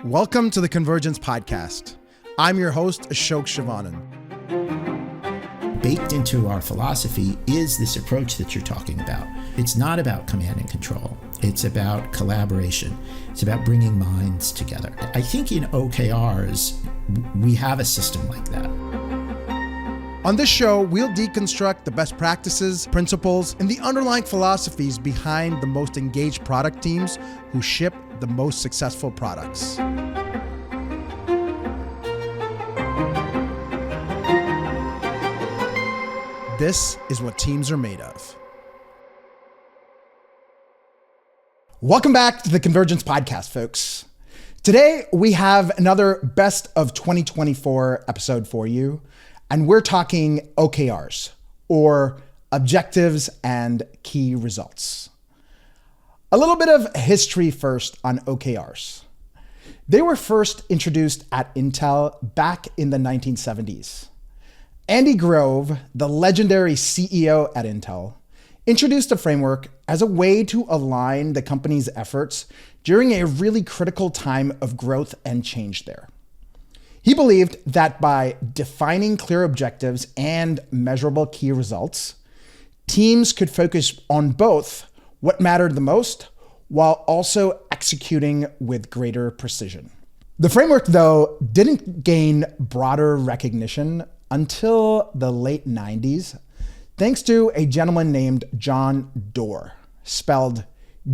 Welcome to the Convergence Podcast. I'm your host, Ashok Shivanan. Baked into our philosophy is this approach that you're talking about. It's not about command and control. It's about collaboration. It's about bringing minds together. I think in OKRs, we have a system like that. On this show, we'll deconstruct the best practices, principles, and the underlying philosophies behind the most engaged product teams who ship the most successful products. This is what teams are made of. Welcome back to the Convergence Podcast, folks. Today, we have another Best of 2024 episode for you, and we're talking OKRs, or Objectives and Key Results. A little bit of history first on OKRs. They were first introduced at Intel back in the 1970s. Andy Grove, the legendary CEO at Intel, introduced a framework as a way to align the company's efforts during a really critical time of growth and change there. He believed that by defining clear objectives and measurable key results, teams could focus on both what mattered the most while also executing with greater precision. The framework, though, didn't gain broader recognition until the late 90s, thanks to a gentleman named John Doerr, spelled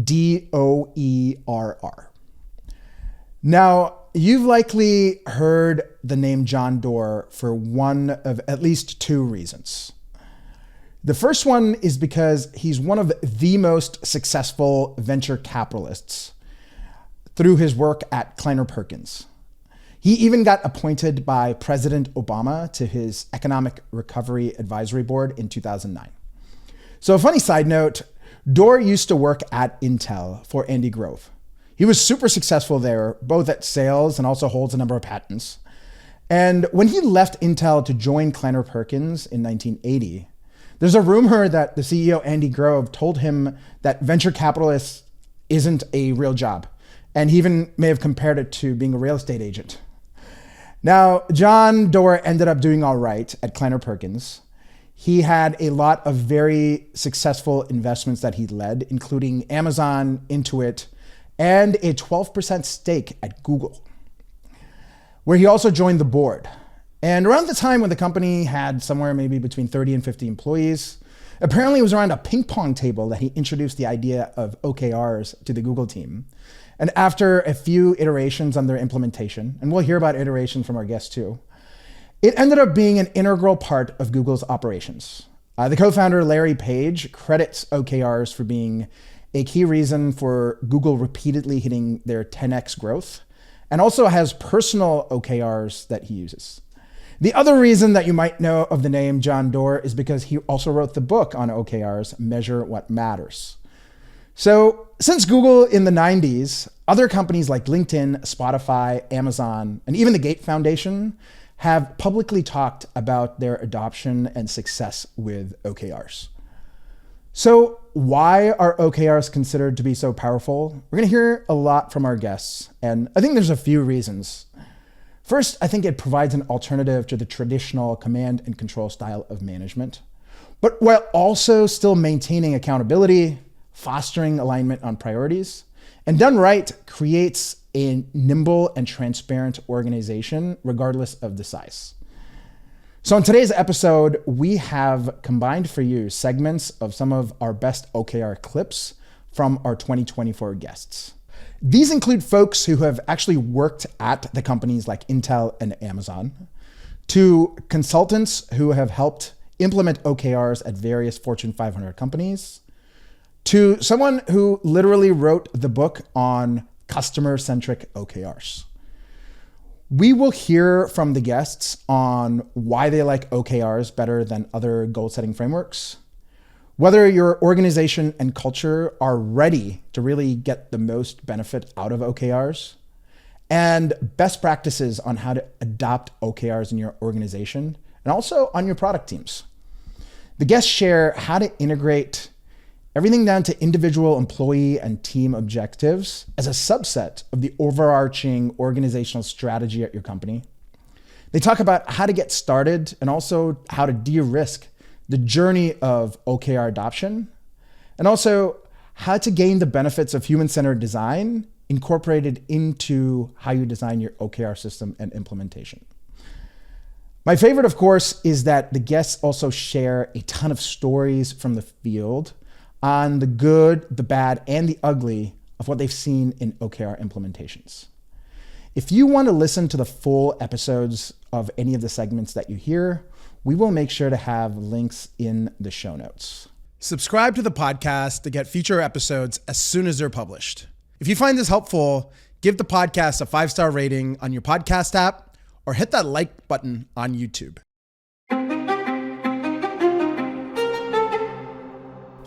D-O-E-R-R. Now, you've likely heard the name John Doerr for one of at least two reasons. The first one is because he's one of the most successful venture capitalists through his work at Kleiner Perkins. He even got appointed by President Obama to his Economic Recovery Advisory Board in 2009. So a funny side note, Doerr used to work at Intel for Andy Grove. He was super successful there, both at sales and also holds a number of patents. And when he left Intel to join Kleiner Perkins in 1980, there's a rumor that the CEO, Andy Grove, told him that venture capitalist isn't a real job. And he even may have compared it to being a real estate agent. Now, John Doerr ended up doing all right at Kleiner Perkins. He had a lot of very successful investments that he led, including Amazon, Intuit, and a 12% stake at Google, where he also joined the board. And around the time when the company had somewhere maybe between 30 and 50 employees, apparently it was around a ping pong table that he introduced the idea of OKRs to the Google team. And after a few iterations on their implementation, and we'll hear about iteration from our guests too, it ended up being an integral part of Google's operations. The co-founder, Larry Page, credits OKRs for being a key reason for Google repeatedly hitting their 10x growth, and also has personal OKRs that he uses. The other reason that you might know of the name John Doerr is because he also wrote the book on OKRs, Measure What Matters. So since Google in the 90s, other companies like LinkedIn, Spotify, Amazon, and even the Gates Foundation have publicly talked about their adoption and success with OKRs. So why are OKRs considered to be so powerful? We're going to hear a lot from our guests, and I think there's a few reasons. First, I think it provides an alternative to the traditional command and control style of management, but while also still maintaining accountability, fostering alignment on priorities, and done right, creates a nimble and transparent organization regardless of the size. So in today's episode, we have combined for you segments of some of our best OKR clips from our 2024 guests. These include folks who have actually worked at the companies like Intel and Amazon, to consultants who have helped implement OKRs at various Fortune 500 companies, to someone who literally wrote the book on customer-centric OKRs. We will hear from the guests on why they like OKRs better than other goal-setting frameworks, whether your organization and culture are ready to really get the most benefit out of OKRs, and best practices on how to adopt OKRs in your organization and also on your product teams. The guests share how to integrate everything down to individual employee and team objectives as a subset of the overarching organizational strategy at your company. They talk about how to get started and also how to de-risk the journey of OKR adoption, and also how to gain the benefits of human-centered design incorporated into how you design your OKR system and implementation. My favorite, of course, is that the guests also share a ton of stories from the field on the good, the bad, and the ugly of what they've seen in OKR implementations. If you want to listen to the full episodes of any of the segments that you hear, we will make sure to have links in the show notes. Subscribe to the podcast to get future episodes as soon as they're published. If you find this helpful, give the podcast a 5-star rating on your podcast app or hit that like button on YouTube.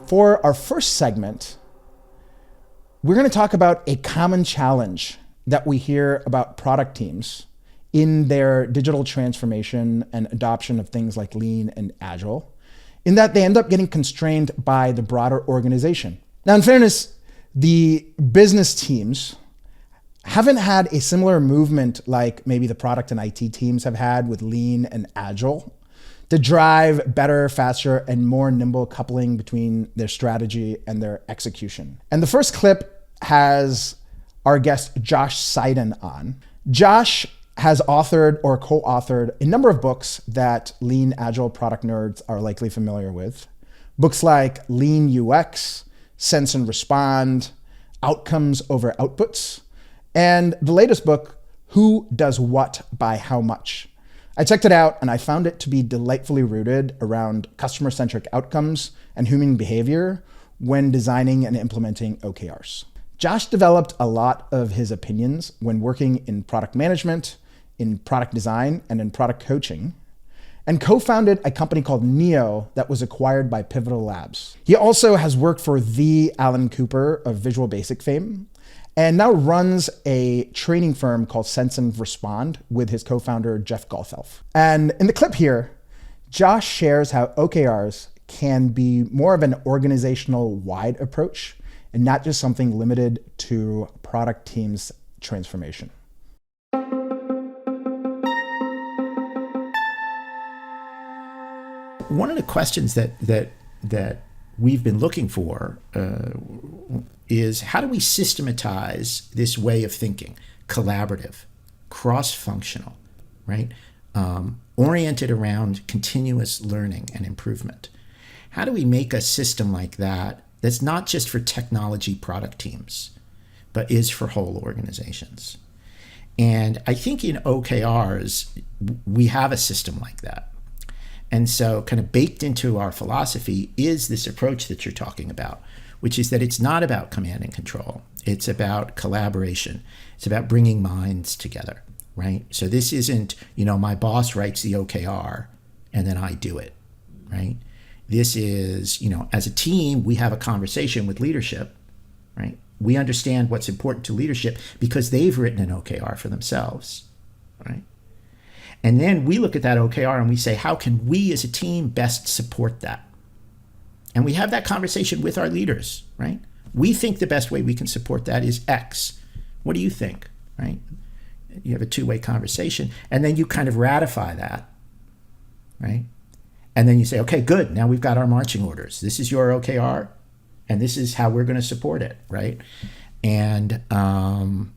For our first segment, we're going to talk about a common challenge that we hear about product teams in their digital transformation and adoption of things like lean and agile, in that they end up getting constrained by the broader organization. Now, in fairness, the business teams haven't had a similar movement like maybe the product and IT teams have had with lean and agile to drive better, faster, and more nimble coupling between their strategy and their execution. And the first clip has our guest Josh Seiden on. Josh has authored or co-authored a number of books that lean agile product nerds are likely familiar with. Books like Lean UX, Sense and Respond, Outcomes over Outputs, and the latest book, Who Does What by How Much. I checked it out and I found it to be delightfully rooted around customer-centric outcomes and human behavior when designing and implementing OKRs. Josh developed a lot of his opinions when working in product management, in product design, and in product coaching, and co-founded a company called Neo that was acquired by Pivotal Labs. He also has worked for the Alan Cooper of Visual Basic fame, and now runs a training firm called Sense and Respond with his co-founder, Jeff Golfelf. And in the clip here, Josh shares how OKRs can be more of an organizational wide approach and not just something limited to product teams' transformation. One of the questions that we've been looking for is how do we systematize this way of thinking, collaborative, cross-functional, right? Oriented around continuous learning and improvement. How do we make a system like that that's not just for technology product teams, but is for whole organizations? And I think in OKRs, we have a system like that. And so kind of baked into our philosophy is this approach that you're talking about, which is that it's not about command and control. It's about collaboration. It's about bringing minds together, right? So this isn't, my boss writes the OKR and then I do it, right? This is, as a team, we have a conversation with leadership, right? We understand what's important to leadership because they've written an OKR for themselves, right? And then we look at that OKR and we say, how can we as a team best support that? And we have that conversation with our leaders, right? We think the best way we can support that is X. What do you think, right? You have a two-way conversation, and then you kind of ratify that, right? And then you say, okay, good. Now we've got our marching orders. This is your OKR, and this is how we're going to support it, right? And I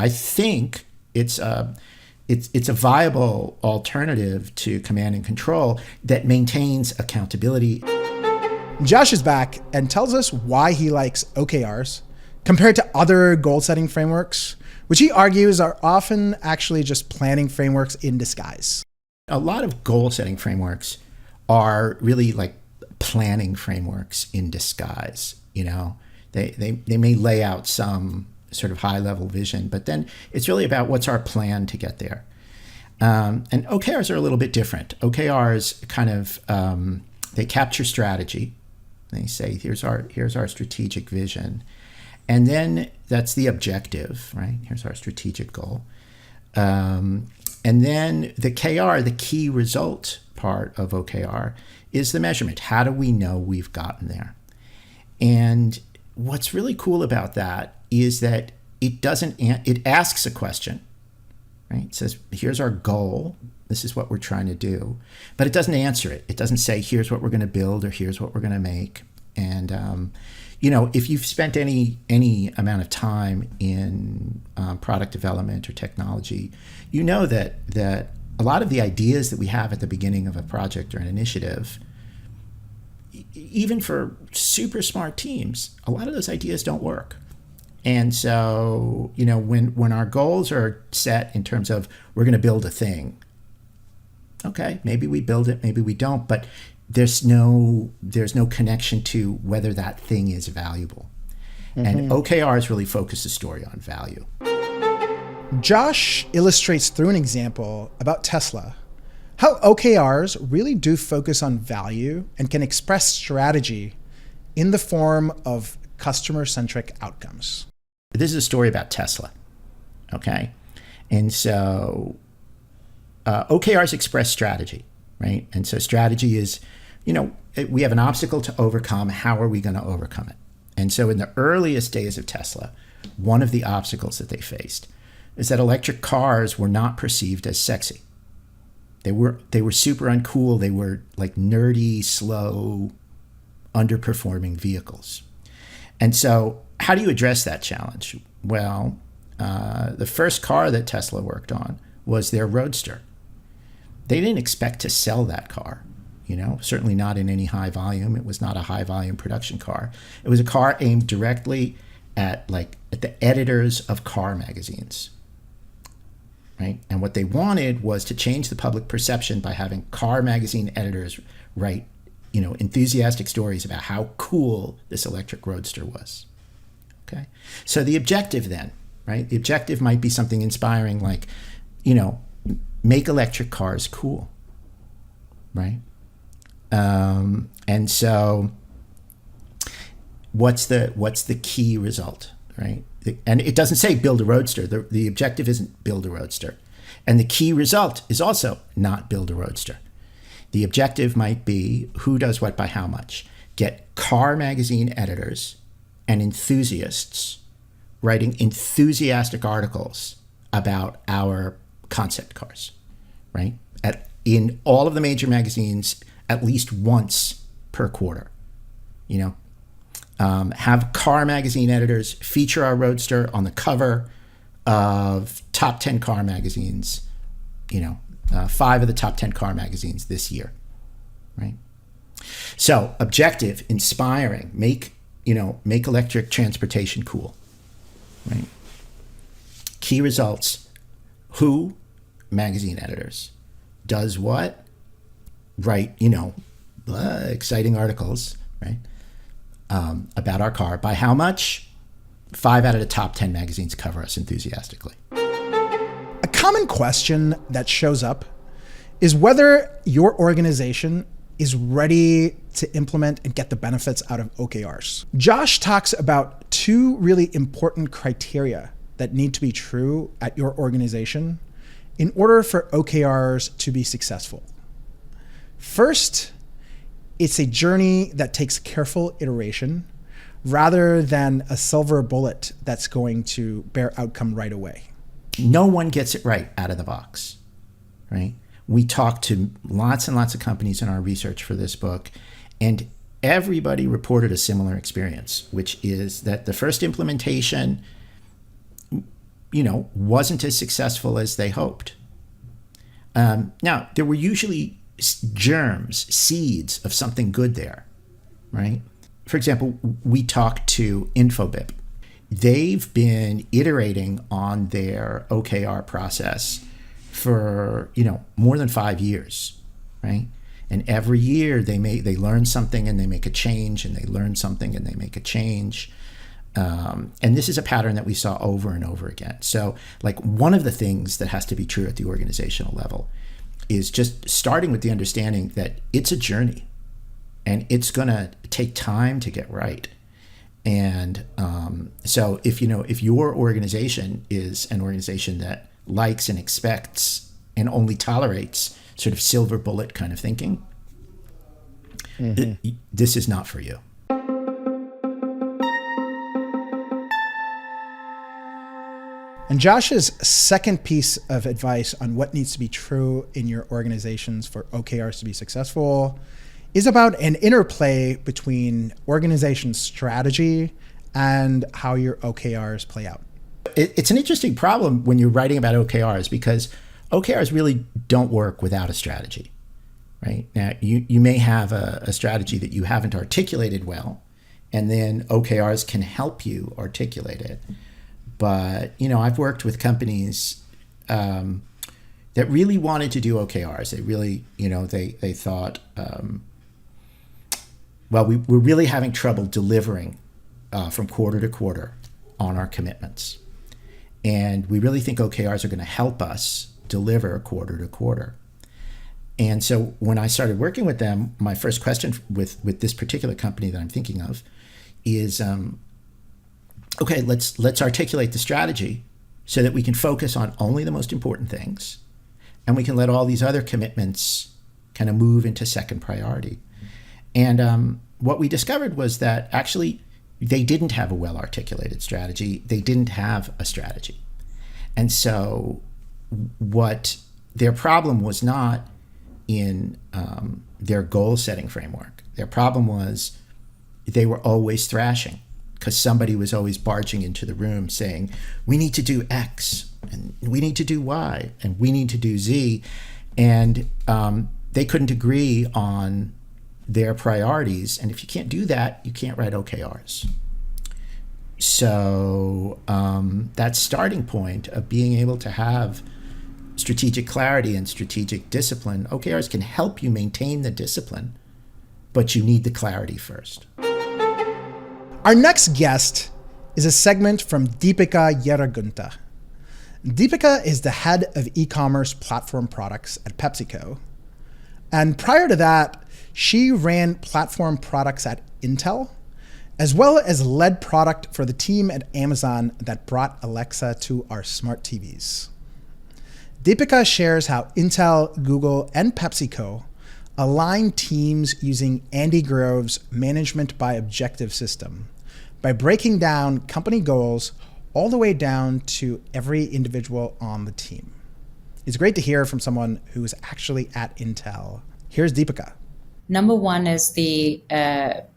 think it's a viable alternative to command and control that maintains accountability. Josh is back and tells us why he likes OKRs compared to other goal-setting frameworks, which he argues are often actually just planning frameworks in disguise. A lot of goal-setting frameworks are really like planning frameworks in disguise. They may lay out some sort of high-level vision, but then it's really about what's our plan to get there. And OKRs are a little bit different. OKRs kind of they capture strategy. They say, here's our strategic vision. And then that's the objective, right? Here's our strategic goal. And then the KR, the key result part of OKR, is the measurement. How do we know we've gotten there? And what's really cool about that is that it asks a question, right? It says, here's our goal. This is what we're trying to do. But it doesn't answer it. It doesn't say, here's what we're going to build or here's what we're going to make. And, if you've spent any amount of time in product development or technology, you know that a lot of the ideas that we have at the beginning of a project or an initiative, even for super smart teams, a lot of those ideas don't work. And so, when our goals are set in terms of we're going to build a thing, okay, maybe we build it, maybe we don't, but there's no connection to whether that thing is valuable. Mm-hmm. And OKRs really focus the story on value. Josh illustrates through an example about Tesla how OKRs really do focus on value and can express strategy in the form of customer-centric outcomes. This is a story about Tesla, okay? And so OKRs express strategy, right? And so strategy is, we have an obstacle to overcome. How are we going to overcome it? And so in the earliest days of Tesla, one of the obstacles that they faced is that electric cars were not perceived as sexy. They were super uncool. They were like nerdy, slow, underperforming vehicles. And so how do you address that challenge? Well, the first car that Tesla worked on was their Roadster. They didn't expect to sell that car, certainly not in any high volume. It was not a high volume production car. It was a car aimed directly at the editors of car magazines, right? And what they wanted was to change the public perception by having car magazine editors write, enthusiastic stories about how cool this electric Roadster was. Okay. So the objective then, right? The objective might be something inspiring like, make electric cars cool, right? And so what's the key result, right? And it doesn't say build a Roadster. The objective isn't build a Roadster. And the key result is also not build a Roadster. The objective might be who does what by how much. Get car magazine editors and enthusiasts writing enthusiastic articles about our concept cars, right? In all of the major magazines, at least once per quarter, have car magazine editors feature our Roadster on the cover of top 10 car magazines, 5 of the top 10 car magazines this year, right? So objective, inspiring, make electric transportation cool, right? Key results, who? Magazine editors. Does what? Write, exciting articles, right? About our car. By how much? 5 out of the top 10 magazines cover us enthusiastically. A common question that shows up is whether your organization is ready to implement and get the benefits out of OKRs. Josh talks about 2 really important criteria that need to be true at your organization in order for OKRs to be successful. First, it's a journey that takes careful iteration rather than a silver bullet that's going to bear outcome right away. No one gets it right out of the box, right? We talked to lots and lots of companies in our research for this book, and everybody reported a similar experience, which is that the first implementation, wasn't as successful as they hoped. Now, there were usually germs, seeds of something good there, right? For example, we talked to Infobip. They've been iterating on their OKR process for, more than 5 years, right? And every year they learn something and they make a change, and they learn something and they make a change. And this is a pattern that we saw over and over again. So one of the things that has to be true at the organizational level is just starting with the understanding that it's a journey and it's going to take time to get right. And so if your organization is an organization that likes and expects and only tolerates sort of silver bullet kind of thinking, this is not for you. And Josh's second piece of advice on what needs to be true in your organizations for OKRs to be successful is about an interplay between organization strategy and how your OKRs play out. It's an interesting problem when you're writing about OKRs because OKRs really don't work without a strategy, right? Now, you may have a strategy that you haven't articulated well, and then OKRs can help you articulate it. But, I've worked with companies that really wanted to do OKRs. They really, they thought, we're really having trouble delivering from quarter to quarter on our commitments. And we really think OKRs are going to help us deliver quarter to quarter. And so when I started working with them, my first question with this particular company that I'm thinking of is, okay, let's articulate the strategy so that we can focus on only the most important things, and we can let all these other commitments kind of move into second priority. And what we discovered was that actually they didn't have a well-articulated strategy. They didn't have a strategy. And so what their problem was not in their goal-setting framework. Their problem was they were always thrashing because somebody was always barging into the room saying, we need to do X, and we need to do Y, and we need to do Z. And they couldn't agree on their priorities. And if you can't do that, you can't write OKRs. So that starting point of being able to have strategic clarity and strategic discipline, OKRs can help you maintain the discipline, but you need the clarity first. Our next guest is a segment from Deepika Yeragunta. Deepika is the head of e-commerce platform products at PepsiCo. And prior to that, she ran platform products at Intel, as well as led product for the team at Amazon that brought Alexa to our smart TVs. Deepika shares how Intel, Google, and PepsiCo align teams using Andy Grove's management by objective system by breaking down company goals all the way down to every individual on the team. It's great to hear from someone who is actually at Intel. Here's Deepika. Number one is the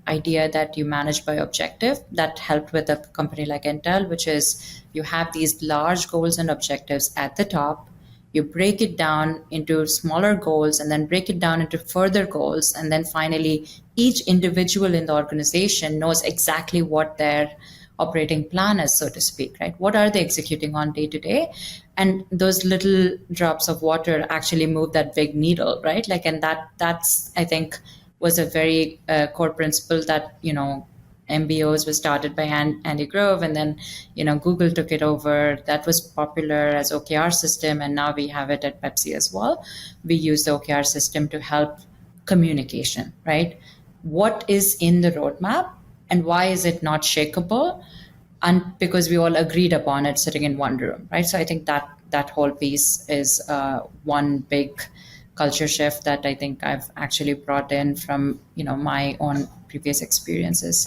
idea that you manage by objective. That helped with a company like Intel, which is you have these large goals and objectives at the top. You break it down into smaller goals and then break it down into further goals. And then finally, each individual in the organization knows exactly what their operating plan is, so to speak, right? What are they executing on day to day? And those little drops of water actually move that big needle, right? And that's, I think, was a very core principle that, MBOs was started by Andy Grove, and then, Google took it over. That was popular as OKR system, and now we have it at Pepsi as well. We use the OKR system to help communication, right? What is in the roadmap and why is it not shakeable? And because we all agreed upon it sitting in one room, right? So I think that whole piece is one big culture shift that I think I've actually brought in from, my own previous experiences.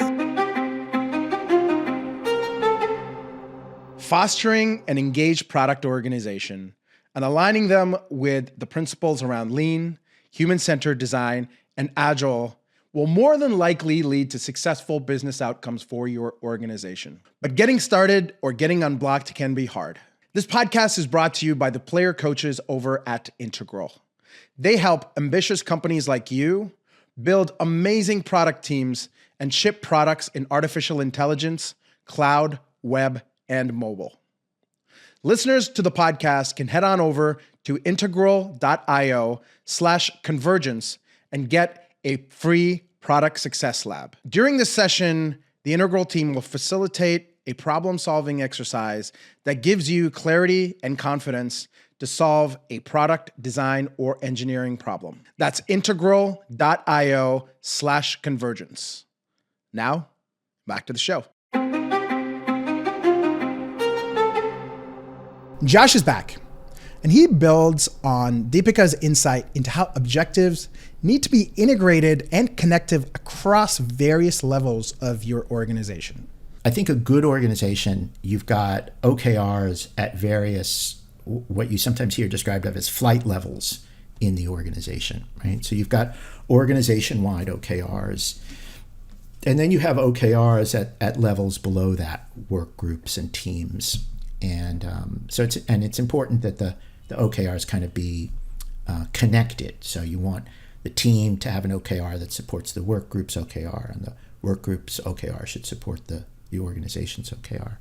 Fostering an engaged product organization and aligning them with the principles around lean, human-centered design, and agile will more than likely lead to successful business outcomes for your organization. But getting started or getting unblocked can be hard. This podcast is brought to you by the player coaches over at Integral. They help ambitious companies like you build amazing product teams and ship products in artificial intelligence, cloud, web, and mobile. Listeners to the podcast can head on over to integral.io/convergence and get a free product success lab. During this session, the Integral team will facilitate a problem-solving exercise that gives you clarity and confidence to solve a product, design, or engineering problem. That's integral.io/convergence. Now, back to the show. Josh is back, and he builds on Deepika's insight into how objectives need to be integrated and connective across various levels of your organization. I think a good organization, you've got OKRs at various, what you sometimes hear described of as flight levels in the organization, right? So you've got organization-wide OKRs, and then you have OKRs at levels below that, work groups and teams. And so it's important that the OKRs kind of be connected. So you want the team to have an OKR that supports the work group's OKR, and the work group's OKR should support the organization's OKR.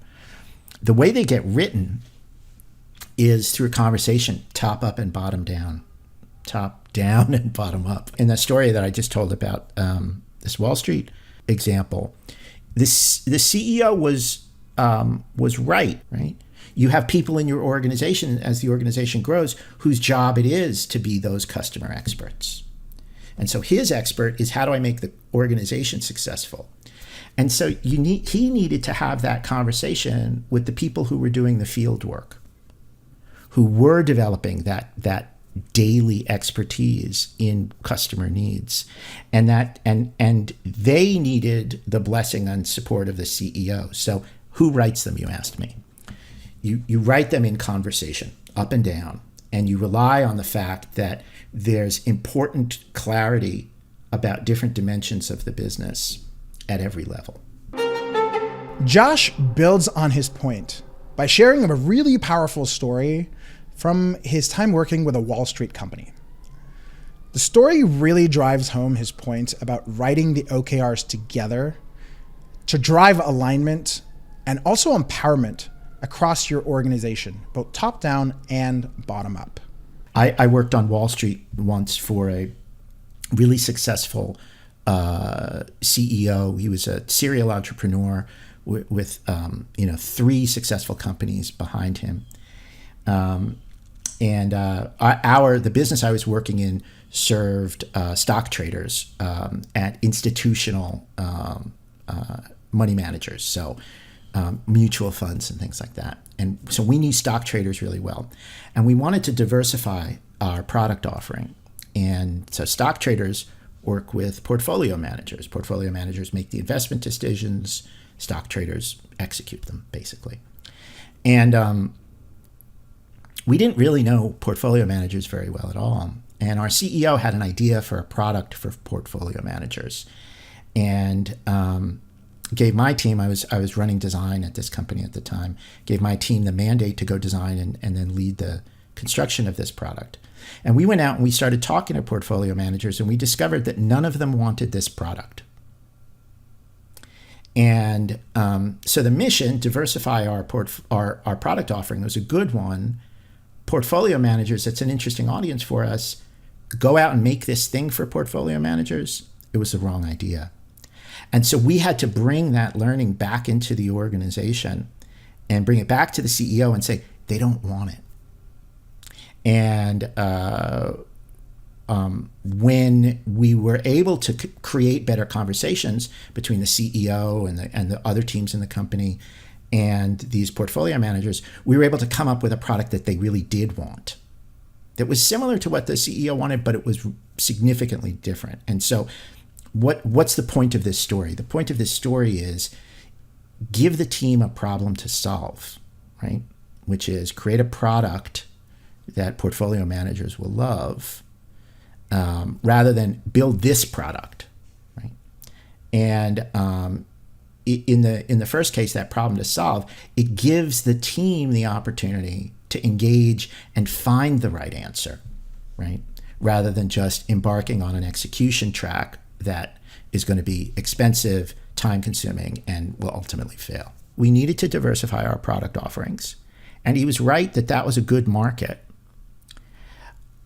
The way they get written is through a conversation, top up and bottom down. Top down and bottom up. In that story that I just told about this Wall Street example, the CEO was right? You have people in your organization, as the organization grows, whose job it is to be those customer experts. And so his expert is, how do I make the organization successful? And so he needed to have that conversation with the people who were doing the field work, who were developing that daily expertise in customer needs, and they needed the blessing and support of the CEO. So who writes them, you asked me? You write them in conversation, up and down, and you rely on the fact that there's important clarity about different dimensions of the business at every level. Josh builds on his point by sharing a really powerful story from his time working with a Wall Street company. The story really drives home his point about writing the OKRs together to drive alignment and also empowerment across your organization, both top down and bottom up. I worked on Wall Street once for a really successful CEO. He was a serial entrepreneur with 3 successful companies behind him. The business I was working in served stock traders at institutional money managers, so mutual funds and things like that. And so we knew stock traders really well, and we wanted to diversify our product offering. And so stock traders work with portfolio managers. Portfolio managers make the investment decisions. Stock traders execute them, basically. And we didn't really know portfolio managers very well at all. And our CEO had an idea for a product for portfolio managers, and gave my team, I was running design at this company at the time, gave my team the mandate to go design and then lead the construction of this product. And we went out and we started talking to portfolio managers, and we discovered that none of them wanted this product. And so the mission, diversify our product offering, was a good one. Portfolio managers, it's an interesting audience for us. Go out and make this thing for portfolio managers. It was the wrong idea. And so we had to bring that learning back into the organization and bring it back to the CEO and say, they don't want it. And when we were able to create better conversations between the CEO and the other teams in the company and these portfolio managers, we were able to come up with a product that they really did want, that was similar to what the CEO wanted, but it was significantly different. And so what's the point of this story? The point of this story is give the team a problem to solve, right? Which is create a product that portfolio managers will love, rather than build this product, right? And in the first case, that problem to solve, it gives the team the opportunity to engage and find the right answer, right? Rather than just embarking on an execution track that is going to be expensive, time-consuming, and will ultimately fail. We needed to diversify our product offerings, and he was right that was a good market.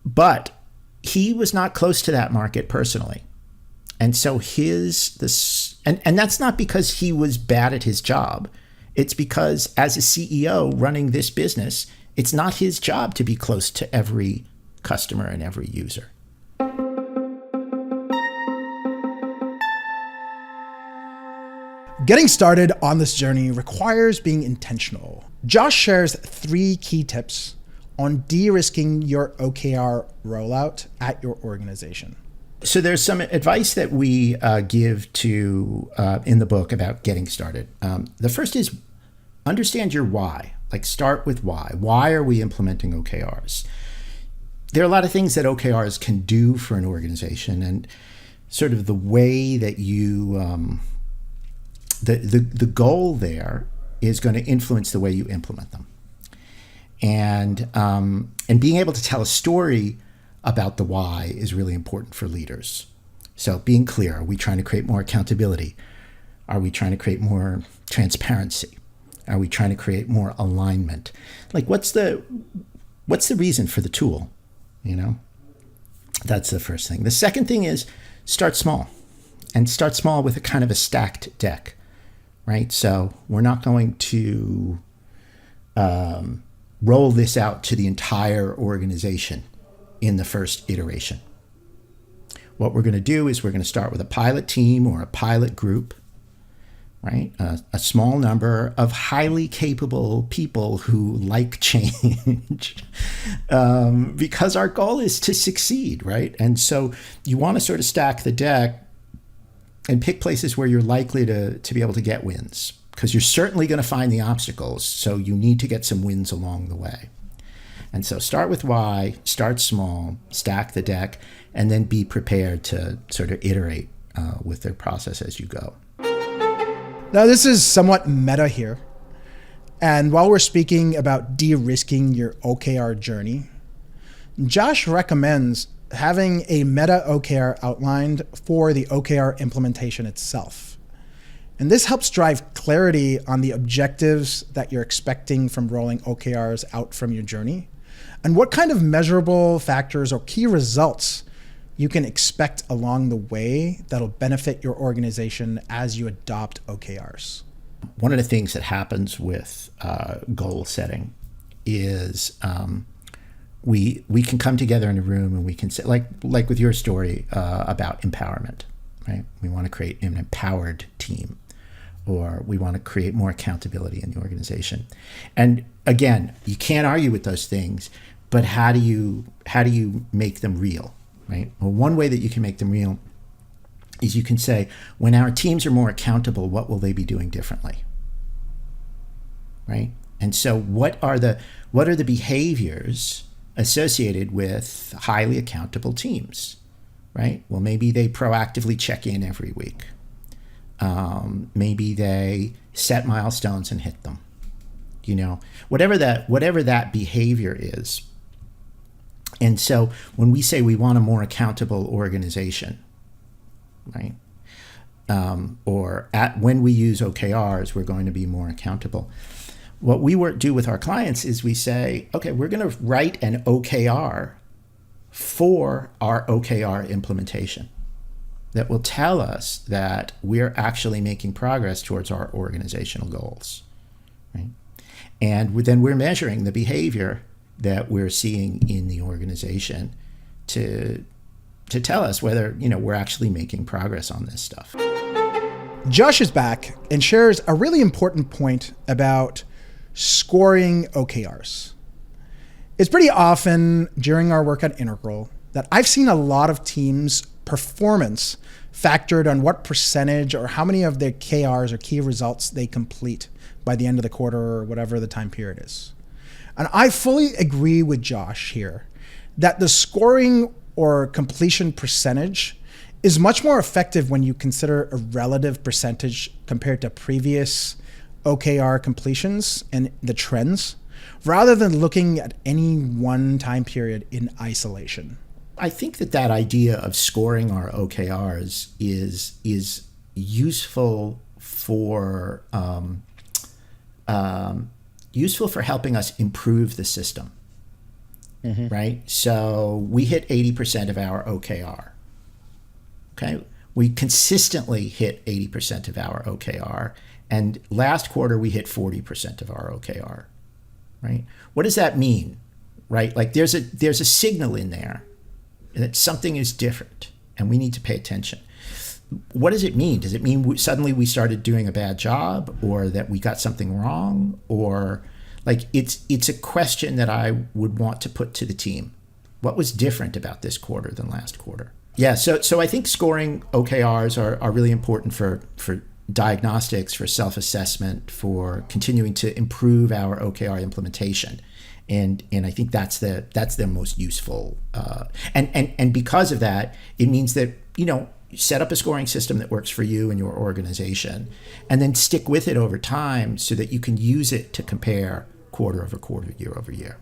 But he was not close to that market personally. And so and that's not because he was bad at his job. It's because as a CEO running this business, it's not his job to be close to every customer and every user. Getting started on this journey requires being intentional. Josh shares 3 key tips on de-risking your OKR rollout at your organization. So there's some advice that we give to in the book about getting started. The first is understand your why. Like start with why. Why are we implementing OKRs? There are a lot of things that OKRs can do for an organization, and sort of the way that you the goal there is going to influence the way you implement them. And being able to tell a story about the why is really important for leaders. So being clear, are we trying to create more accountability? Are we trying to create more transparency? Are we trying to create more alignment? Like what's the reason for the tool? You know, that's the first thing. The second thing is start small, and start small with a kind of a stacked deck, right? So we're not going to roll this out to the entire organization in the first iteration. What we're going to do is we're going to start with a pilot team or a pilot group, right? A small number of highly capable people who like change, because our goal is to succeed, right? And so you want to sort of stack the deck and pick places where you're likely to be able to get wins, because you're certainly going to find the obstacles. So you need to get some wins along the way. And so start with why, start small, stack the deck, and then be prepared to sort of iterate with the process as you go. Now, this is somewhat meta here. And while we're speaking about de-risking your OKR journey, Josh recommends having a meta OKR outlined for the OKR implementation itself. And this helps drive clarity on the objectives that you're expecting from rolling OKRs out from your journey, and what kind of measurable factors or key results you can expect along the way that'll benefit your organization as you adopt OKRs. One of the things that happens with goal setting is we can come together in a room and we can say, like with your story about empowerment, right? We want to create an empowered team, or we want to create more accountability in the organization. And again, you can't argue with those things, but how do you make them real, right? Well, one way that you can make them real is you can say, when our teams are more accountable, what will they be doing differently, right? And so what are the behaviors associated with highly accountable teams, right? Well, maybe they proactively check in every week. Maybe they set milestones and hit them. You know, whatever that behavior is. And so when we say we want a more accountable organization, right? When we use OKRs, we're going to be more accountable. What we do with our clients is we say, okay, we're going to write an OKR for our OKR implementation that will tell us that we're actually making progress towards our organizational goals, right? And then we're measuring the behavior that we're seeing in the organization to tell us whether, you know, we're actually making progress on this stuff. Josh is back and shares a really important point about scoring OKRs. It's pretty often during our work at Integral that I've seen a lot of teams' performance factored on what percentage or how many of their KRs or key results they complete by the end of the quarter or whatever the time period is. And I fully agree with Josh here that the scoring or completion percentage is much more effective when you consider a relative percentage compared to previous OKR completions and the trends, rather than looking at any one time period in isolation. I think that idea of scoring our OKRs is useful for helping us improve the system, right? So we hit 80% of our OKR. Okay, we consistently hit 80% of our OKR, and last quarter we hit 40% of our OKR, right? What does that mean, right? Like there's a signal in there that something is different, and we need to pay attention. What does it mean? Does it mean suddenly we started doing a bad job, or that we got something wrong, or like it's a question that I would want to put to the team. What was different about this quarter than last quarter? Yeah, so I think scoring OKRs are really important for diagnostics, for self-assessment, for continuing to improve our OKR implementation. And I think that's the most useful. And because of that, it means that, set up a scoring system that works for you and your organization, and then stick with it over time so that you can use it to compare quarter over quarter, year over year.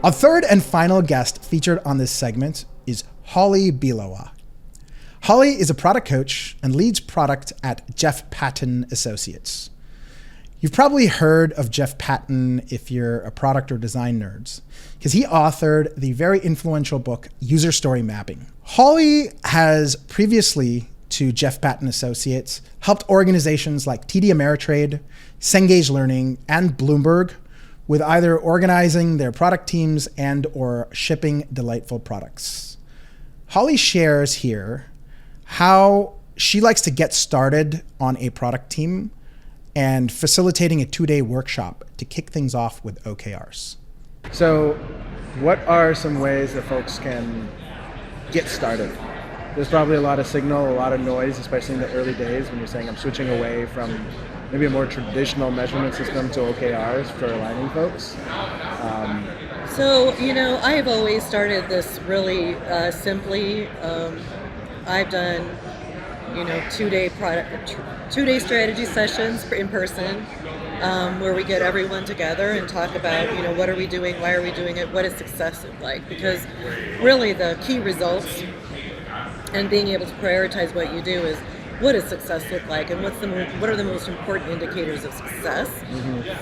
Our third and final guest featured on this segment is Holly Bilowa. Holly is a product coach and leads product at Jeff Patton Associates. You've probably heard of Jeff Patton if you're a product or design nerds, because he authored the very influential book, User Story Mapping. Holly has previously to Jeff Patton Associates helped organizations like TD Ameritrade, Cengage Learning, and Bloomberg with either organizing their product teams and or shipping delightful products. Holly shares here how she likes to get started on a product team and facilitating a 2-day workshop to kick things off with OKRs. So what are some ways that folks can get started? There's probably a lot of signal, a lot of noise, especially in the early days when you're saying I'm switching away from maybe a more traditional measurement system to OKRs for aligning folks. I have always started this really simply. I've done, 2-day strategy sessions in person, where we get everyone together and talk about, what are we doing, why are we doing it, what does success look like? Because really the key results and being able to prioritize what you do is what does success look like, and what are the most important indicators of success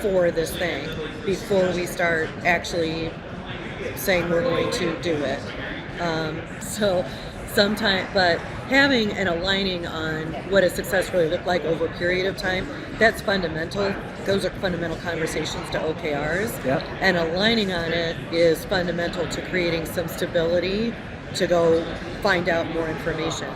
for this thing before we start actually saying we're going to do it. But having and aligning on what does success really look like over a period of time, that's fundamental. Those are fundamental conversations to OKRs. Yep. And aligning on it is fundamental to creating some stability to go find out more information.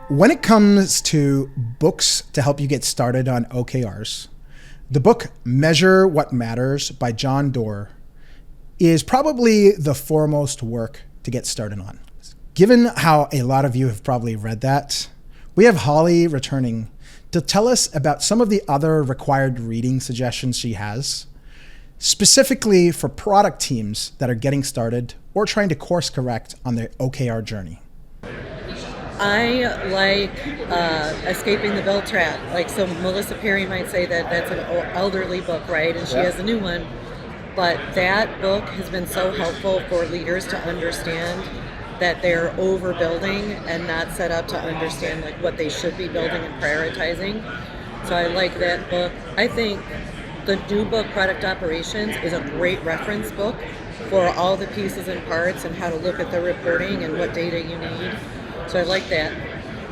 When it comes to books to help you get started on OKRs, the book Measure What Matters by John Doerr is probably the foremost work to get started on. Given how a lot of you have probably read that, we have Holly returning to tell us about some of the other required reading suggestions she has, specifically for product teams that are getting started or trying to course correct on their OKR journey. I like Escaping the Bell Trap. So Melissa Perry might say that that's an elderly book, right? And she has a new one. But that book has been so helpful for leaders to understand that they're overbuilding and not set up to understand what they should be building and prioritizing. So I like that book. I think the new book, Product Operations, is a great reference book for all the pieces and parts and how to look at the reporting and what data you need. So I like that.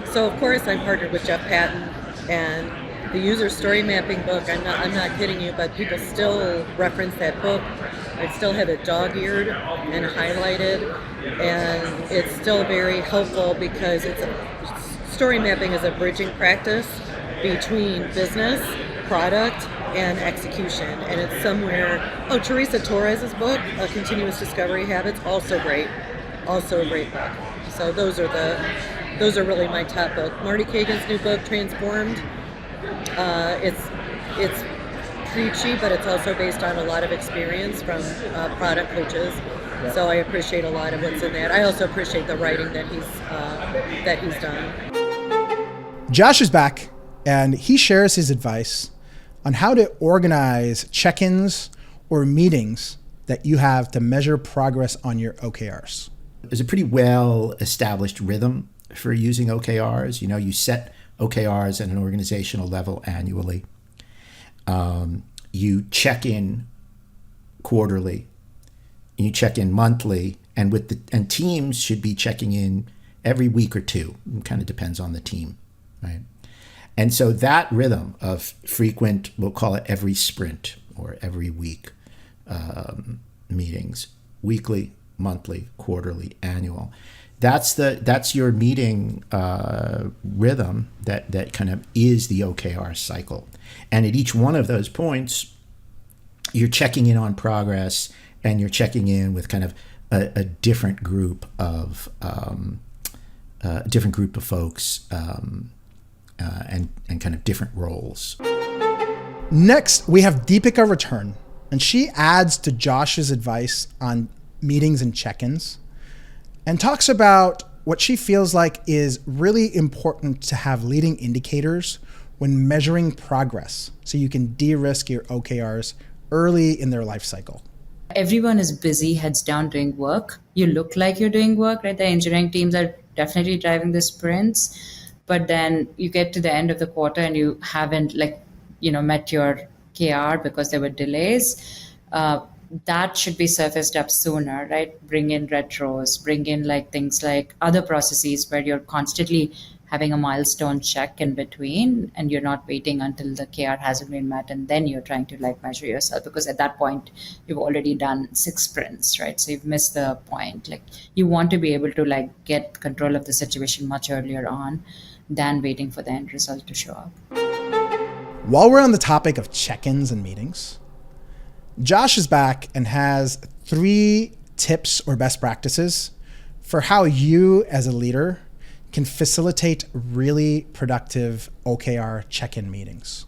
So of course I'm partnered with Jeff Patton, and the User Story Mapping book, I'm not kidding you, but people still reference that book. I still have it dog-eared and highlighted, and it's still very helpful because story mapping is a bridging practice between business, product, and execution. And it's somewhere, Teresa Torres's book, Continuous Discovery Habits, also great. Also a great book. So those are really my top book. Marty Kagan's new book, Transformed. It's preachy, but it's also based on a lot of experience from product coaches. Yeah. So I appreciate a lot of what's in that. I also appreciate the writing that he's done. Josh is back, and he shares his advice on how to organize check-ins or meetings that you have to measure progress on your OKRs. There's a pretty well-established rhythm for using OKRs. You set OKRs at an organizational level annually. You check in quarterly, and you check in monthly, and teams should be checking in every week or two. It kind of depends on the team, right? And so that rhythm of frequent, we'll call it every sprint or every week meetings, weekly, monthly, quarterly, annual. That's your meeting rhythm that kind of is the OKR cycle. And at each one of those points, you're checking in on progress, and you're checking in with kind of a different group of folks, and kind of different roles. Next, we have Deepika return, and she adds to Josh's advice on meetings and check-ins and talks about what she feels like is really important to have leading indicators when measuring progress so you can de-risk your OKRs early in their life cycle. Everyone is busy, heads down doing work. You look like you're doing work, right? The engineering teams are definitely driving the sprints, but then you get to the end of the quarter and you haven't met your KR because there were delays. That should be surfaced up sooner, right? Bring in retros, bring in things like other processes where you're constantly having a milestone check in between, and you're not waiting until the KR hasn't been met and then you're trying to measure yourself, because at that point you've already done 6 sprints, right? So you've missed the point. You want to be able to get control of the situation much earlier on than waiting for the end result to show up. While we're on the topic of check-ins and meetings, Josh is back and has 3 tips or best practices for how you as a leader can facilitate really productive OKR check-in meetings.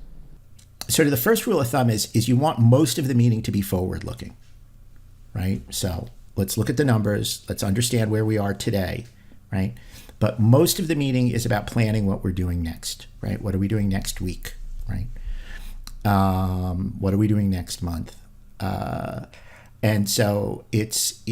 Sort of the first rule of thumb is you want most of the meeting to be forward-looking, right? So let's look at the numbers. Let's understand where we are today, right? But most of the meeting is about planning what we're doing next, right? What are we doing next week, right? What are we doing next month? And so it's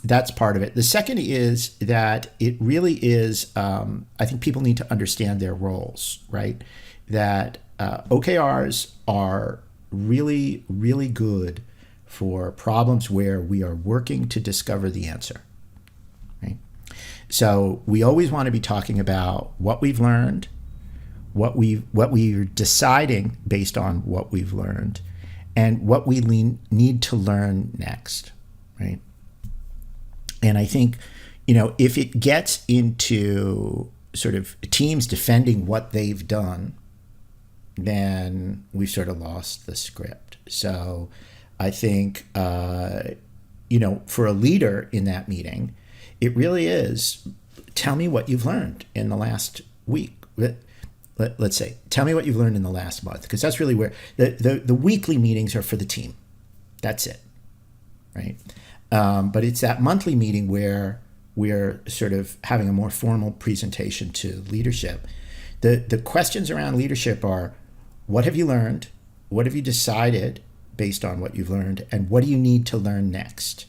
that's part of it. The second is that it really is, I think people need to understand their roles, right? That OKRs are really, really good for problems where we are working to discover the answer, right? So we always want to be talking about what we've learned, what we're deciding based on what we've learned, and what we need to learn next, right? And I think, if it gets into sort of teams defending what they've done, then we've sort of lost the script. So I think, for a leader in that meeting, it really is, tell me what you've learned in the last week. Let's say, tell me what you've learned in the last month, because that's really where the weekly meetings are for the team. That's it, right? But it's that monthly meeting where we're sort of having a more formal presentation to leadership. The questions around leadership are, what have you learned? What have you decided based on what you've learned? And what do you need to learn next,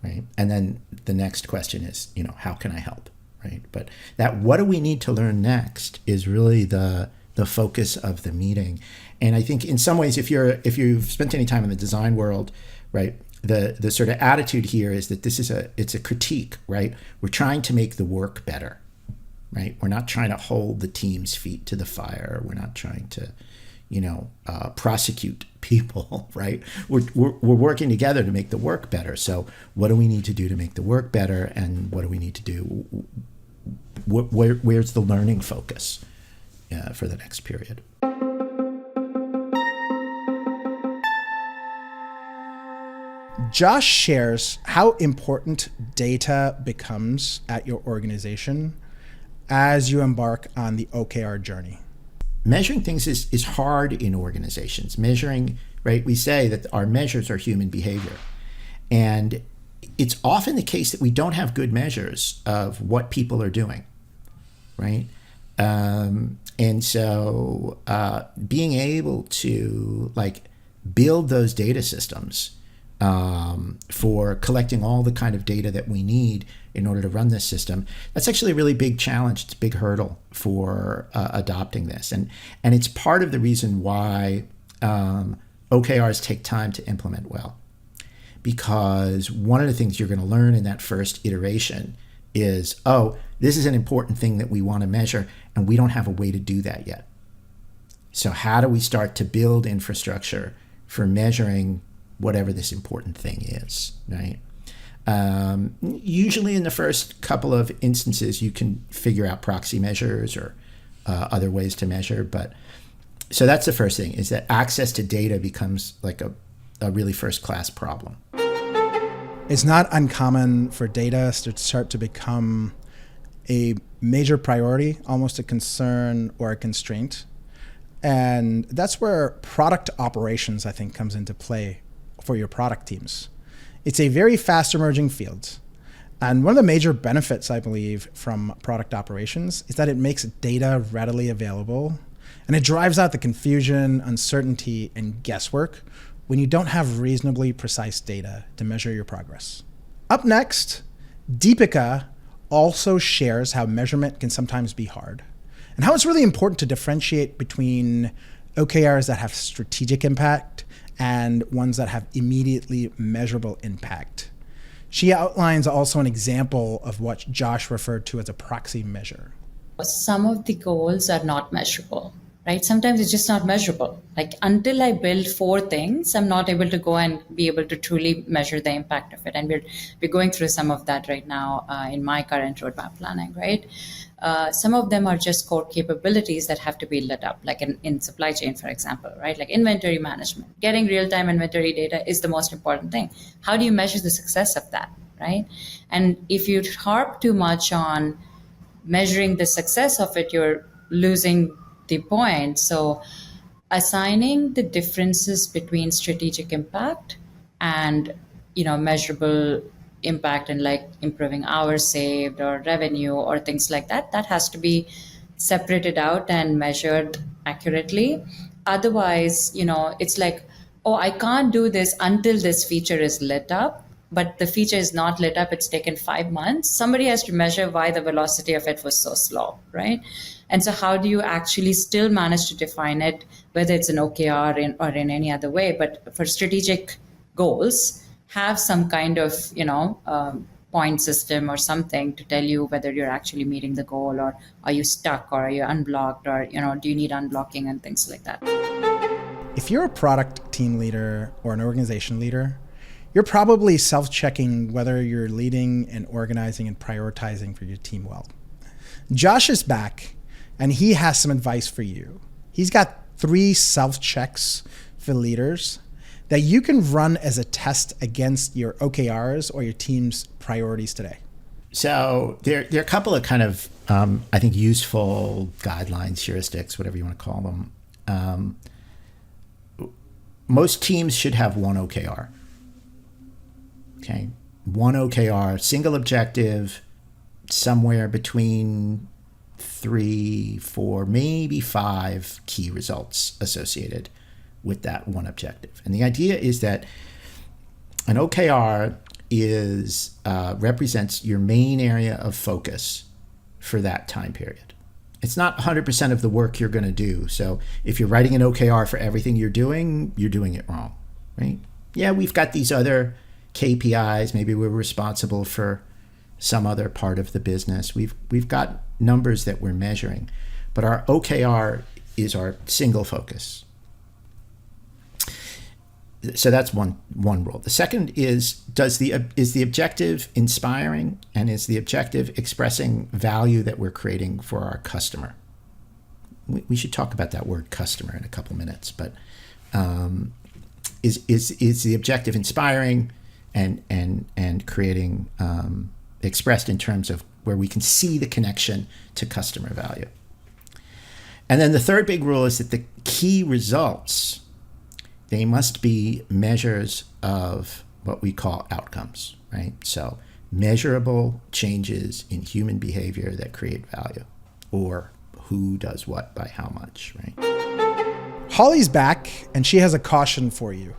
right? And then the next question is, how can I help? Right. But that what do we need to learn next is really the focus of the meeting. And I think in some ways, if you've spent any time in the design world, right, the sort of attitude here is that it's a critique, right? We're trying to make the work better, right? We're not trying to hold the team's feet to the fire. We're not trying to, prosecute people, right? We're working together to make the work better. So what do we need to do to make the work better? And what do we need to do? Where's the learning focus for the next period? Josh shares how important data becomes at your organization as you embark on the OKR journey. Measuring things is hard in organizations. Measuring, right? We say that our measures are human behavior. And it's often the case that we don't have good measures of what people are doing, right? And so being able to build those data systems for collecting all the kind of data that we need in order to run this system, that's actually a really big challenge. It's a big hurdle for adopting this. And it's part of the reason why OKRs take time to implement well. Because one of the things you're going to learn in that first iteration is, this is an important thing that we want to measure, and we don't have a way to do that yet. So how do we start to build infrastructure for measuring whatever this important thing is, right? Usually in the first couple of instances, you can figure out proxy measures or other ways to measure, but So that's the first thing, is that access to data becomes like a really first-class problem. It's not uncommon for data to start to become a major priority, almost a concern or a constraint. And that's where product operations, I think, comes into play for your product teams. It's a very fast emerging field. And one of the major benefits, I believe, from product operations is that it makes data readily available, and it drives out the confusion, uncertainty, and guesswork when you don't have reasonably precise data to measure your progress. Up next, Deepika also shares how measurement can sometimes be hard and how it's really important to differentiate between OKRs that have strategic impact and ones that have immediately measurable impact. She outlines also an example of what Josh referred to as a proxy measure. Some of the goals are not measurable, right? Sometimes it's just not measurable. Like until I build 4 things, I'm not able to go and be able to truly measure the impact of it. And we're going through some of that right now in my current roadmap planning, right? Some of them are just core capabilities that have to be lit up, like in supply chain, for example, right? Like inventory management. Getting real-time inventory data is the most important thing. How do you measure the success of that, right? And if you harp too much on measuring the success of it, you're losing the point. So assigning the differences between strategic impact and, measurable impact and like improving hours saved or revenue or things like that, that has to be separated out and measured accurately. Otherwise, it's like, oh, I can't do this until this feature is lit up, but the feature is not lit up. It's taken 5 months. Somebody has to measure why the velocity of it was so slow, right? And so how do you actually still manage to define it, whether it's an OKR or in any other way, but for strategic goals, have some kind of, point system or something to tell you whether you're actually meeting the goal, or are you stuck, or are you unblocked, or, do you need unblocking and things like that. If you're a product team leader or an organization leader, you're probably self-checking whether you're leading and organizing and prioritizing for your team well. Josh is back, and he has some advice for you. He's got 3 self-checks for leaders that you can run as a test against your OKRs or your team's priorities today. So there are a couple of kind of, I think, useful guidelines, heuristics, whatever you want to call them. Most teams should have 1 OKR. Okay, 1 OKR, single objective, somewhere between 3, 4, maybe 5 key results associated with that one objective. And the idea is that an OKR represents your main area of focus for that time period. It's not 100% of the work you're going to do. So if you're writing an OKR for everything you're doing it wrong, right? Yeah, we've got these other KPIs. Maybe we're responsible for some other part of the business. We've got numbers that we're measuring, but our OKR is our single focus. So that's one rule. The second is the objective inspiring, and is the objective expressing value that we're creating for our customer? We should talk about that word customer in a couple minutes, but is the objective inspiring and creating expressed in terms of where we can see the connection to customer value? And then the third big rule is that the key results, they must be measures of what we call outcomes, right? So measurable changes in human behavior that create value, or who does what by how much, right? Holly's back, and she has a caution for you.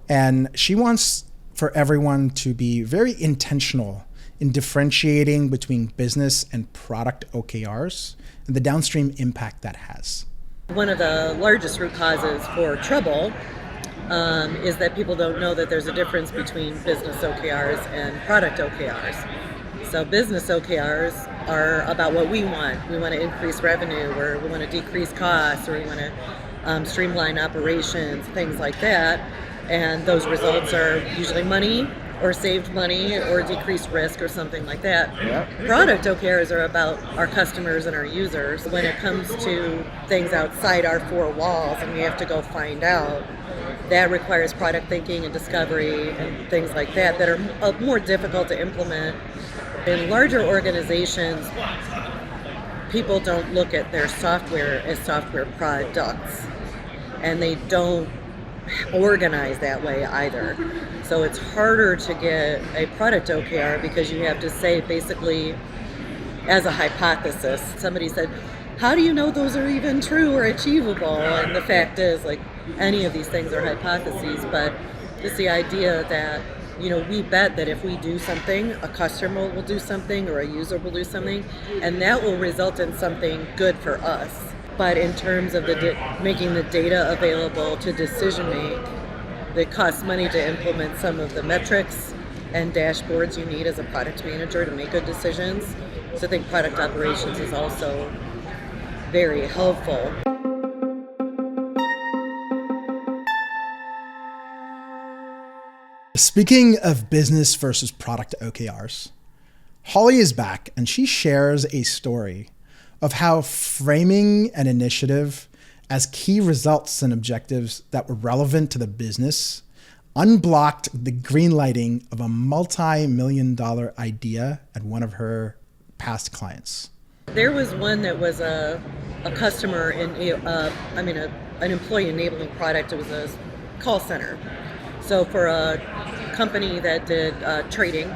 And she wants for everyone to be very intentional in differentiating between business and product OKRs and the downstream impact that has. One of the largest root causes for trouble is that people don't know that there's a difference between business OKRs and product OKRs. So business OKRs are about what we want. We want to increase revenue, or we want to decrease costs, or we want to streamline operations, things like that. And those results are usually money or saved money or decreased risk or something like that. Yep. Product OKRs are about our customers and our users. When it comes to things outside our four walls and we have to go find out, that requires product thinking and discovery and things like that are more difficult to implement. In larger organizations, people don't look at their software as software products, and they don't organize that way either. So it's harder to get a product OKR because you have to say basically as a hypothesis. Somebody said, how do you know those are even true or achievable? And the fact is, like, any of these things are hypotheses, but it's the idea that, you know, we bet that if we do something, a customer will do something or a user will do something, and that will result in something good for us. But in terms of making the data available to decision make, it costs money to implement some of the metrics and dashboards you need as a product manager to make good decisions. So I think product operations is also very helpful. Speaking of business versus product OKRs, Holly is back and she shares a story of how framing an initiative as key results and objectives that were relevant to the business unblocked the greenlighting of a multi-million-dollar idea at one of her past clients. There was one that was a customer in an employee enabling product. It was a call center. So for a company that did trading.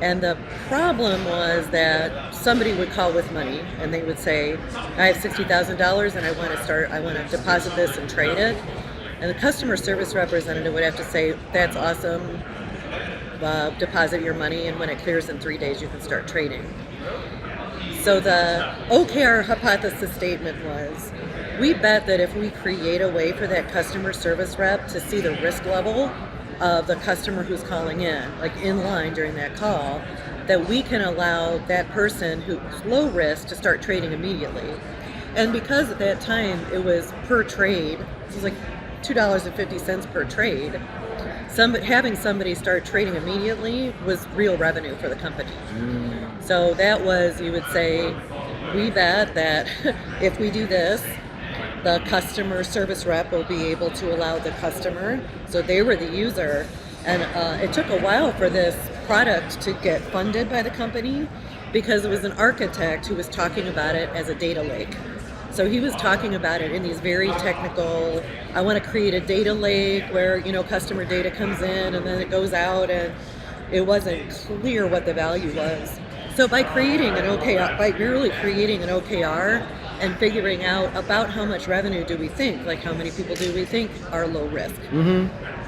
And the problem was that somebody would call with money and they would say, I have $60,000 and I want to deposit this and trade it. And the customer service representative would have to say, that's awesome, deposit your money, and when it clears in 3 days, you can start trading. So the OKR hypothesis statement was, we bet that if we create a way for that customer service rep to see the risk level of the customer who's calling in, like in line during that call, that we can allow that person who's low risk to start trading immediately. And because at that time it was per trade, it was like $2.50 per trade, having somebody start trading immediately was real revenue for the company. So that was, you would say, we bet that if we do this, the customer service rep will be able to allow the customer, so they were the user, and it took a while for this product to get funded by the company because it was an architect who was talking about it as a data lake. So he was talking about it in these very technical, I want to create a data lake where, you know, customer data comes in and then it goes out, and it wasn't clear what the value was. So by creating an OKR, by really creating an OKR and figuring out about how much revenue do we think, like how many people do we think are low risk,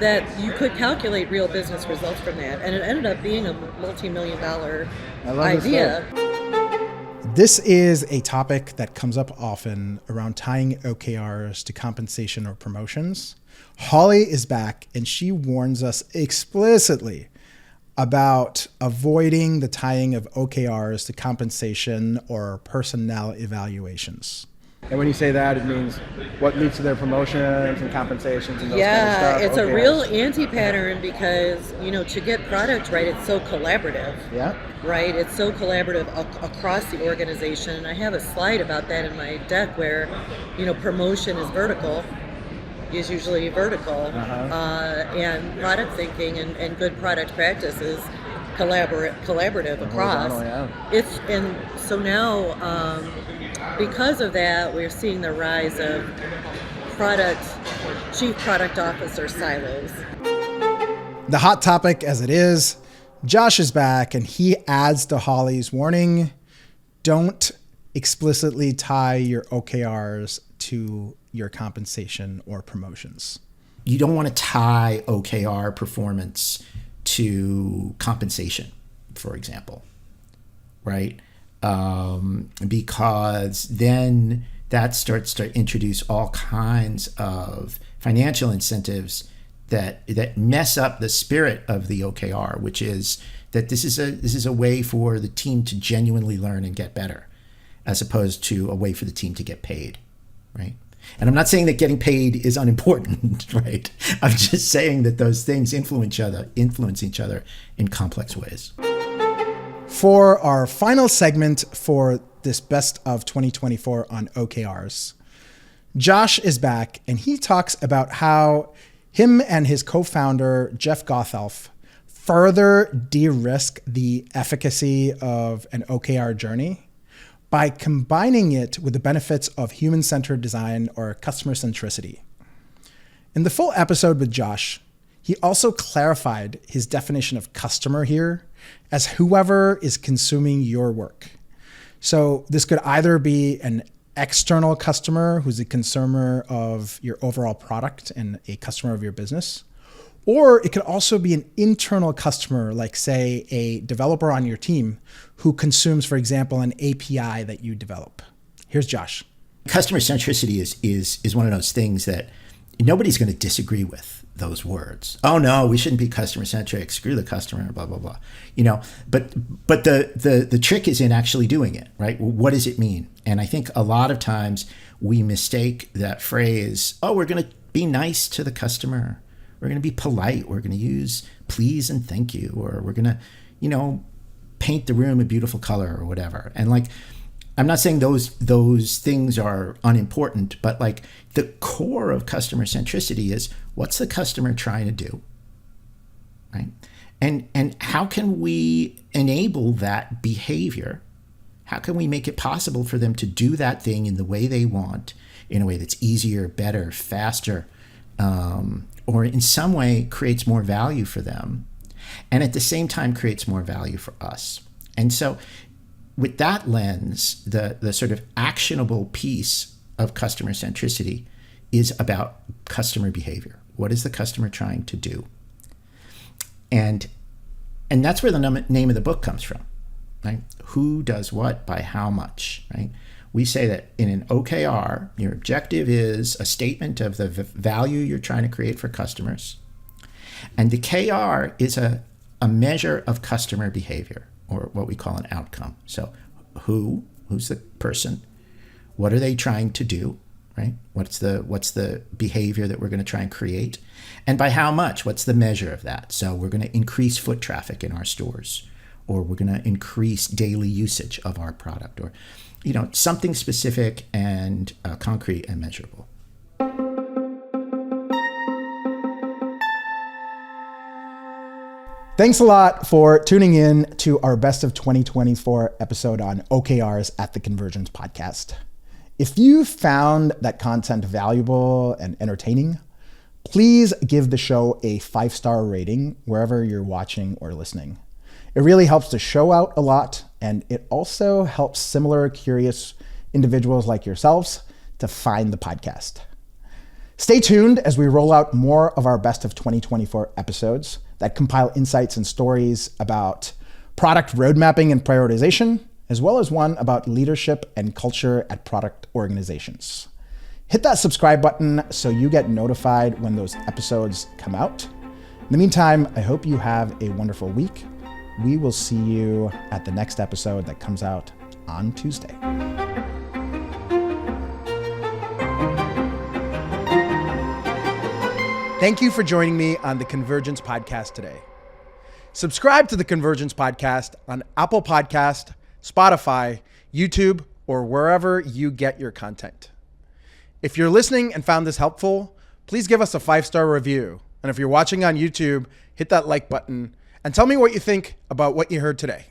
that you could calculate real business results from that. And it ended up being a multi-million-dollar idea. This is a topic that comes up often around tying OKRs to compensation or promotions. Holly is back and she warns us explicitly about avoiding the tying of OKRs to compensation or personnel evaluations. And when you say that, it means what leads to their promotions and compensations and those yeah, kind of stuff. It's OKRs. a real anti-pattern because, you know, to get product right, it's so collaborative. Yeah. Right? It's so collaborative across the organization. And I have a slide about that in my deck where, you know, promotion is vertical, is usually vertical, and product thinking and good product practice is collaborative across. It's and so now because of that, we're seeing the rise of chief product officer silos. The hot topic as it is, Josh is back and he adds to Holly's warning, don't explicitly tie your OKRs to your compensation or promotions. You don't want to tie OKR performance to compensation, for example, right? Because then that starts to introduce all kinds of financial incentives that mess up the spirit of the OKR, which is that this is a way for the team to genuinely learn and get better, as opposed to a way for the team to get paid, right? And I'm not saying that getting paid is unimportant, right? I'm just saying that those things influence each other in complex ways. For our final segment for this best of 2024 on OKRs, Josh is back and he talks about how him and his co-founder, Jeff Gothelf, further de-risk the efficacy of an OKR journey by combining it with the benefits of human-centered design or customer centricity. In the full episode with Josh, he also clarified his definition of customer here as whoever is consuming your work. So this could either be an external customer who's a consumer of your overall product and a customer of your business, or it could also be an internal customer, like say a developer on your team who consumes, for example, an API that you develop. Here's Josh. Customer centricity is one of those things that nobody's going to disagree with those words. Oh no, we shouldn't be customer centric. Screw the customer, blah blah blah. But the trick is in actually doing it, right? What does it mean? And I think a lot of times we mistake that phrase. Oh, we're going to be nice to the customer. We're going to be polite. We're going to use please and thank you, or we're going to, paint the room a beautiful color or whatever. And I'm not saying those things are unimportant, but the core of customer centricity is what's the customer trying to do, right? And how can we enable that behavior? How can we make it possible for them to do that thing in the way they want, in a way that's easier, better, faster, or in some way creates more value for them, and at the same time creates more value for us? And so with that lens, the sort of actionable piece of customer centricity is about customer behavior. What is the customer trying to do? And that's where the name of the book comes from, right? Who does what by how much, right? We say that in an OKR, your objective is a statement of the value you're trying to create for customers. And the KR is a measure of customer behavior, or what we call an outcome. So who's the person? What are they trying to do, right? What's the behavior that we're going to try and create? And by how much? What's the measure of that? So we're going to increase foot traffic in our stores, or we're going to increase daily usage of our product, or something specific and concrete and measurable. Thanks a lot for tuning in to our Best of 2024 episode on OKRs at the Convergence Podcast. If you found that content valuable and entertaining, please give the show a 5-star rating wherever you're watching or listening. It really helps the show out a lot, and it also helps similar curious individuals like yourselves to find the podcast. Stay tuned as we roll out more of our Best of 2024 episodes that compile insights and stories about product road mapping and prioritization, as well as one about leadership and culture at product organizations. Hit that subscribe button so you get notified when those episodes come out. In the meantime, I hope you have a wonderful week. We will see you at the next episode that comes out on Tuesday. Thank you for joining me on the Convergence Podcast today. Subscribe to the Convergence Podcast on Apple Podcast, Spotify, YouTube, or wherever you get your content. If you're listening and found this helpful, please give us a 5-star review. And if you're watching on YouTube, hit that like button and tell me what you think about what you heard today.